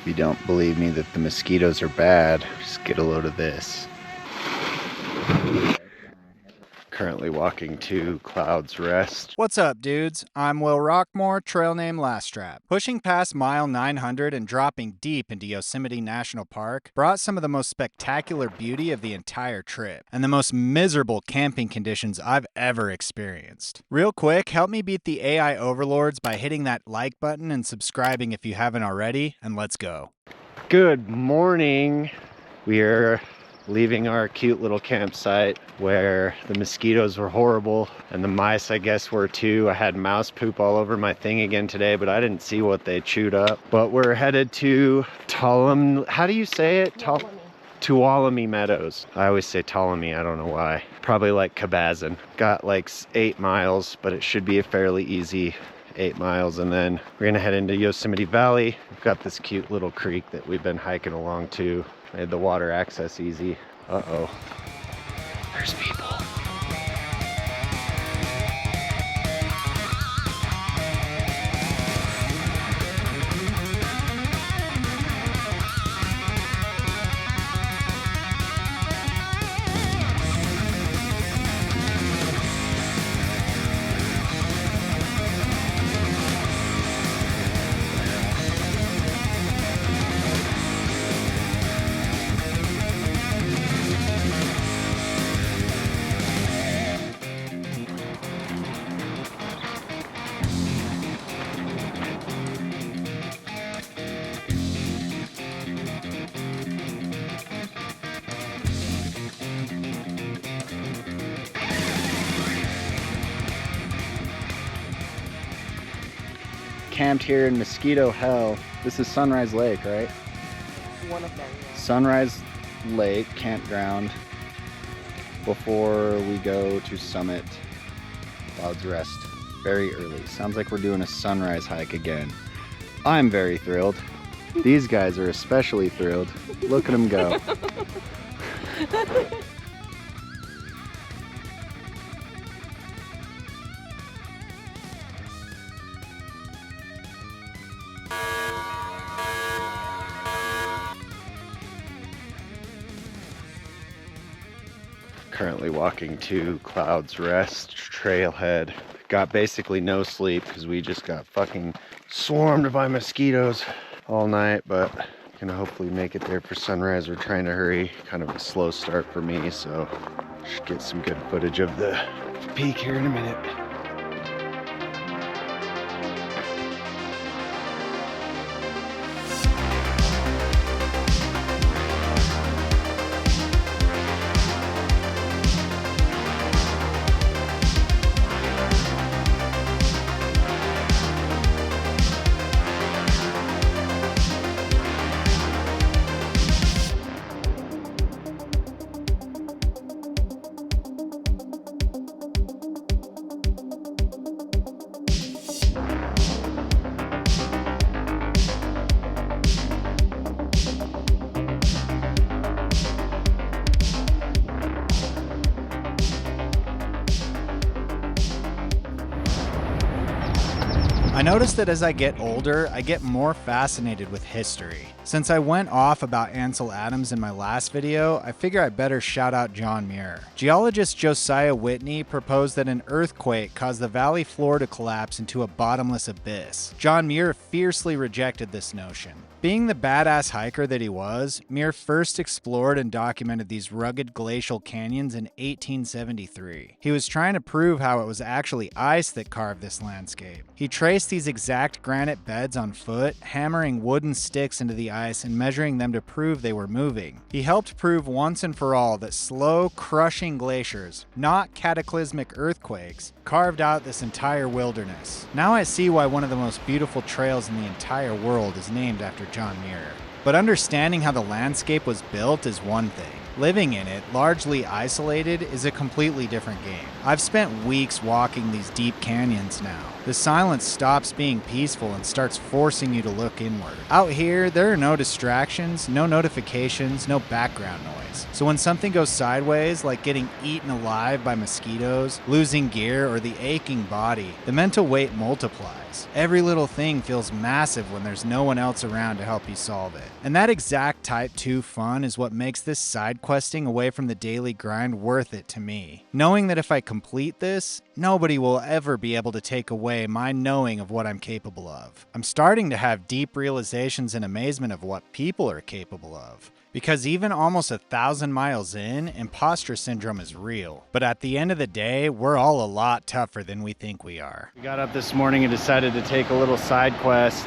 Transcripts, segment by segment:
If you don't believe me that the mosquitoes are bad, just get a load of this. Currently walking to Cloud's Rest. What's up, dudes? I'm Will Rockmore, trail name Laststrap. Pushing past mile 900 and dropping deep into Yosemite National Park brought some of the most spectacular beauty of the entire trip, and the most miserable camping conditions I've ever experienced. Real quick, help me beat the AI overlords by hitting that like button and subscribing if you haven't already, and let's go. Good morning. We're leaving our cute little campsite where the mosquitoes were horrible and the mice I guess were too. I had mouse poop all over my thing again today, but I didn't see what they chewed up. But we're headed to Tuolumne, how do you say it? Tuolumne Meadows. I always say Tuolumne, I don't know why. Probably like Cabazon. Got like 8 miles, but it should be a fairly easy 8 miles, and then we're gonna head into Yosemite Valley. We've got this cute little creek that we've been hiking along to. Made the water access easy. Uh-oh. There's people. Camped here in mosquito hell. This is Sunrise Lake, right? One of them, yeah. Sunrise Lake campground before we go to summit Cloud's Rest very early. Sounds like we're doing a sunrise hike again. I'm very thrilled. These guys are especially thrilled. Look at them go. Currently walking to Cloud's Rest trailhead. Got basically no sleep because we just got fucking swarmed by mosquitoes all night, but gonna hopefully make it there for sunrise. We're trying to hurry. Kind of a slow start for me, so should get some good footage of the peak here in a minute. I noticed that as I get older, I get more fascinated with history. Since I went off about Ansel Adams in my last video, I figure I better shout out John Muir. Geologist Josiah Whitney proposed that an earthquake caused the valley floor to collapse into a bottomless abyss. John Muir fiercely rejected this notion. Being the badass hiker that he was, Muir first explored and documented these rugged glacial canyons in 1873. He was trying to prove how it was actually ice that carved this landscape. He traced these exact granite beds on foot, hammering wooden sticks into the ice and measuring them to prove they were moving. He helped prove once and for all that slow, crushing glaciers, not cataclysmic earthquakes, carved out this entire wilderness. Now I see why one of the most beautiful trails in the entire world is named after John Muir. But understanding how the landscape was built is one thing. Living in it, largely isolated, is a completely different game. I've spent weeks walking these deep canyons now. The silence stops being peaceful and starts forcing you to look inward. Out here, there are no distractions, no notifications, no background noise. So when something goes sideways, like getting eaten alive by mosquitoes, losing gear, or the aching body, the mental weight multiplies. Every little thing feels massive when there's no one else around to help you solve it. And that exact Type 2 fun is what makes this side questing away from the daily grind worth it to me. Knowing that if I complete this, nobody will ever be able to take away my knowing of what I'm capable of. I'm starting to have deep realizations and amazement of what people are capable of. Because even almost 1,000 miles in, imposter syndrome is real. But at the end of the day, we're all a lot tougher than we think we are. We got up this morning and decided to take a little side quest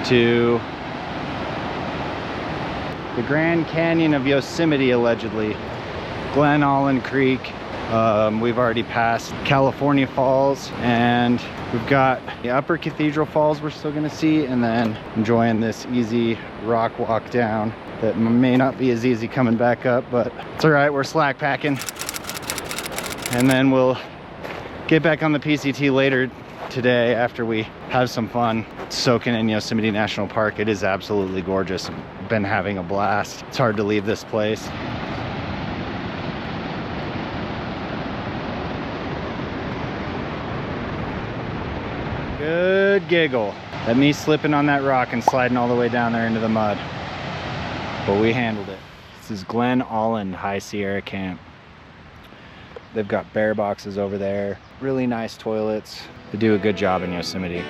to the Grand Canyon of Yosemite, allegedly. Glen Allen Creek. We've already passed California Falls, and we've got the Upper Cathedral Falls we're still gonna see, and then enjoying this easy rock walk down that may not be as easy coming back up, but it's all right, we're slack packing. And then we'll get back on the PCT later today after we have some fun soaking in Yosemite National Park. It is absolutely gorgeous. I've been having a blast. It's hard to leave this place. Good giggle at me slipping on that rock and sliding all the way down there into the mud. But we handled it. This is Glen Allen High Sierra Camp. They've got bear boxes over there. Really nice toilets. They do a good job in Yosemite.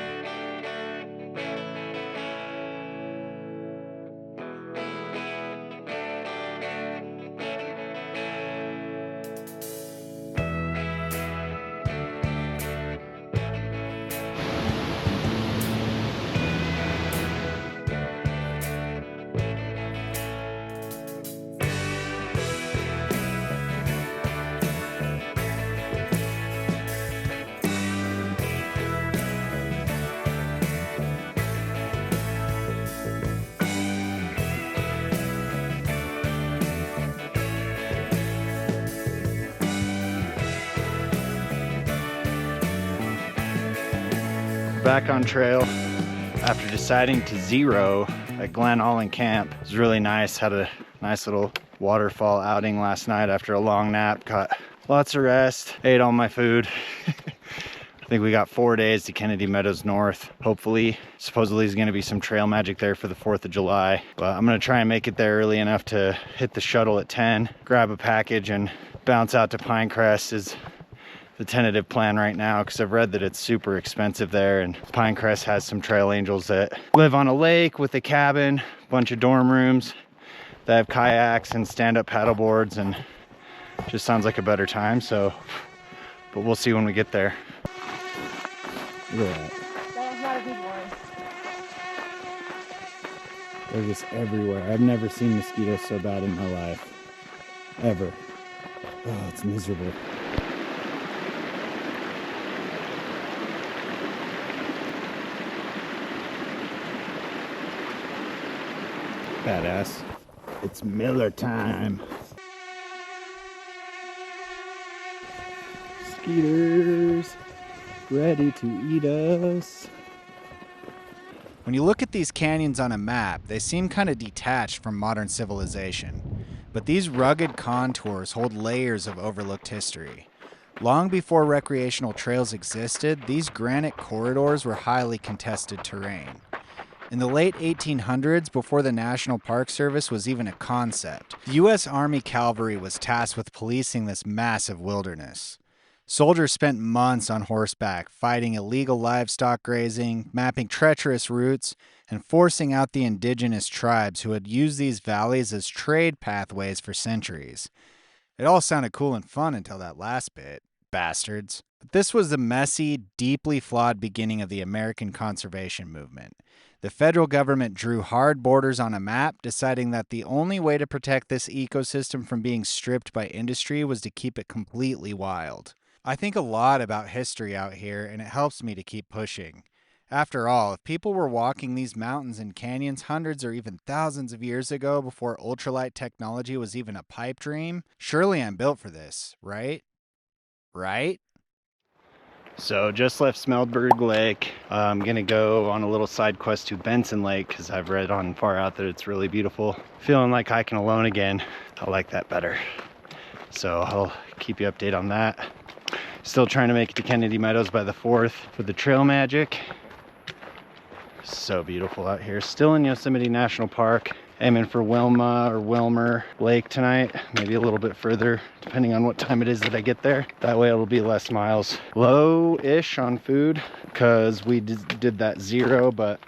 Back on trail after deciding to zero at Glen Allen Camp. It was really nice. Had a nice little waterfall outing last night after a long nap. Got lots of rest. Ate all my food. I think we got 4 days to Kennedy Meadows North. Hopefully, supposedly there's gonna be some trail magic there for the 4th of July. But I'm gonna try and make it there early enough to hit the shuttle at 10, grab a package and bounce out to Pinecrest is the tentative plan right now, because I've read that it's super expensive there, and Pinecrest has some trail angels that live on a lake with a cabin, bunch of dorm rooms that have kayaks and stand-up paddle boards, and just sounds like a better time. So, but we'll see when we get there. Look at that. That was not a big one. They're just everywhere. I've never seen mosquitoes so bad in my life, ever. Oh, it's miserable. Badass. It's Miller time. Skeeters ready to eat us. When you look at these canyons on a map, they seem kind of detached from modern civilization. But these rugged contours hold layers of overlooked history. Long before recreational trails existed, these granite corridors were highly contested terrain. In the late 1800s, before the National Park Service was even a concept, the U.S. Army Cavalry was tasked with policing this massive wilderness. Soldiers spent months on horseback, fighting illegal livestock grazing, mapping treacherous routes, and forcing out the indigenous tribes who had used these valleys as trade pathways for centuries. It all sounded cool and fun until that last bit. Bastards. But this was the messy, deeply flawed beginning of the American conservation movement. The federal government drew hard borders on a map, deciding that the only way to protect this ecosystem from being stripped by industry was to keep it completely wild. I think a lot about history out here, and it helps me to keep pushing. After all, if people were walking these mountains and canyons hundreds or even thousands of years ago before ultralight technology was even a pipe dream, surely I'm built for this, right? right? So just left Smeldberg Lake. I'm gonna go on a little side quest to Benson Lake because I've read on Far Out that it's really beautiful. Feeling like hiking alone again. I like that better. So I'll keep you updated on that. Still trying to make it to Kennedy Meadows by the 4th for the trail magic. So beautiful out here. Still in Yosemite National Park. Aiming for Wilma or Wilmer Lake tonight. Maybe a little bit further, depending on what time it is that I get there. That way it'll be less miles. Low-ish on food, because we did that 0, but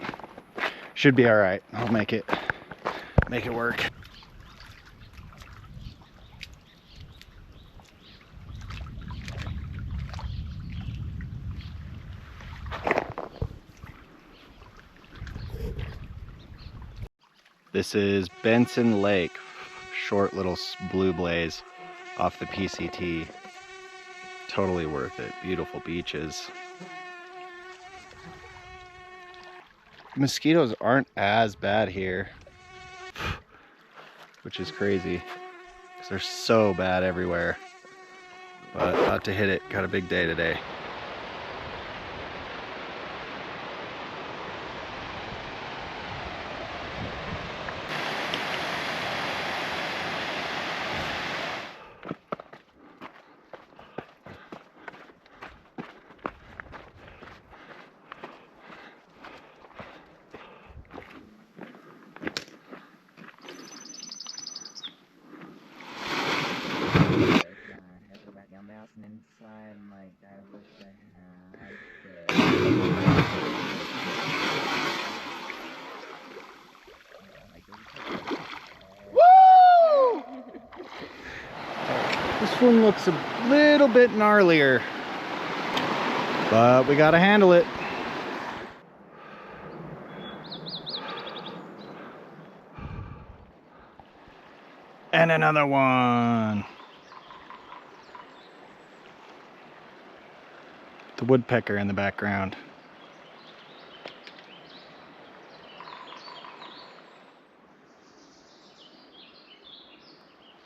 should be all right. I'll make it work. This is Benson Lake, short little blue blaze off the PCT. Totally worth it. Beautiful beaches. Mosquitoes aren't as bad here, which is crazy because they're so bad everywhere. But about to hit it. Got a big day today. Woo! This one looks a little bit gnarlier, but we gotta handle it. And another one. The woodpecker in the background.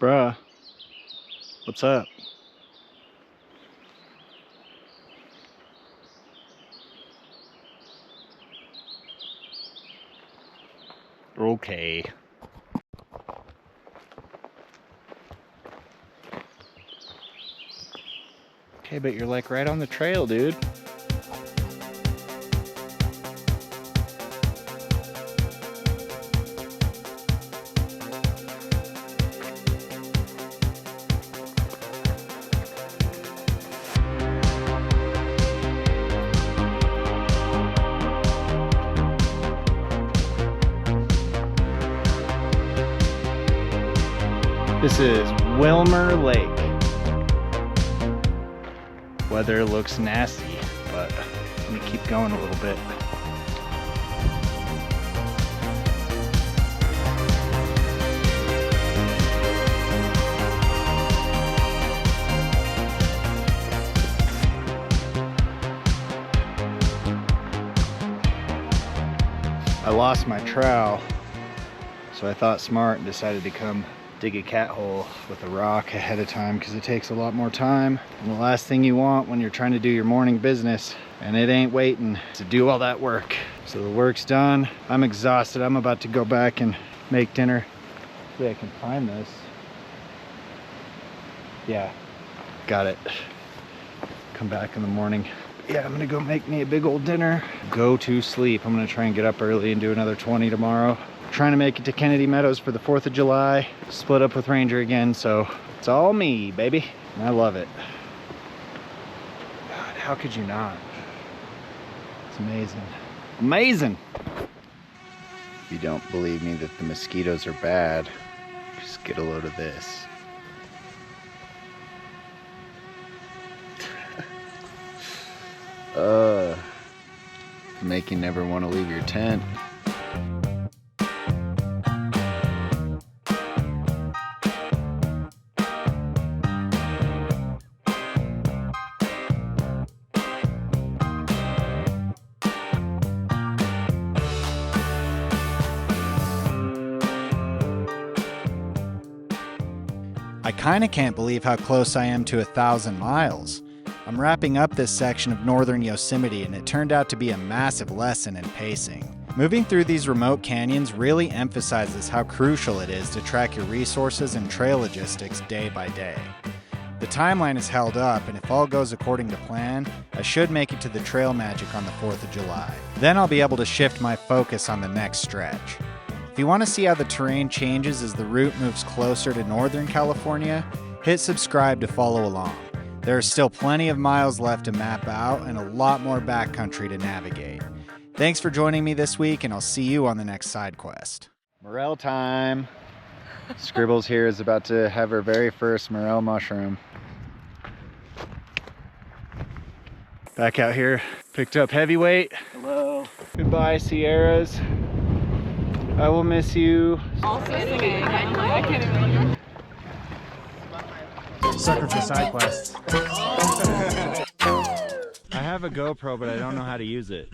Bruh, what's up? Okay. Okay, but you're like right on the trail, dude. This is Wilmer Lake. Weather looks nasty, but let me keep going a little bit. I lost my trowel, so I thought smart and decided to come dig a cat hole with a rock ahead of time because it takes a lot more time. And the last thing you want when you're trying to do your morning business, and it ain't waiting to do all that work. So the work's done. I'm exhausted. I'm about to go back and make dinner. Hopefully I can find this. Yeah, got it. Come back in the morning. Yeah, I'm gonna go make me a big old dinner. Go to sleep. I'm gonna try and get up early and do another 20 tomorrow. Trying to make it to Kennedy Meadows for the 4th of July. Split up with Ranger again, so it's all me, baby. And I love it. God, how could you not? It's amazing. Amazing! If you don't believe me that the mosquitoes are bad, just get a load of this. Make you never want to leave your tent. I kinda can't believe how close I am to 1,000 miles. I'm wrapping up this section of northern Yosemite, and it turned out to be a massive lesson in pacing. Moving through these remote canyons really emphasizes how crucial it is to track your resources and trail logistics day by day. The timeline is held up, and if all goes according to plan, I should make it to the Trail Magic on the 4th of July. Then I'll be able to shift my focus on the next stretch. If you want to see how the terrain changes as the route moves closer to Northern California, hit subscribe to follow along. There are still plenty of miles left to map out and a lot more backcountry to navigate. Thanks for joining me this week, and I'll see you on the next side quest. Morel time. Scribbles here is about to have her very first morel mushroom. Back out here, picked up heavyweight. Hello. Goodbye, Sierras. I will miss you. I'll see you singing. I can't even. Sucker for side quests. I have a GoPro, but I don't know how to use it.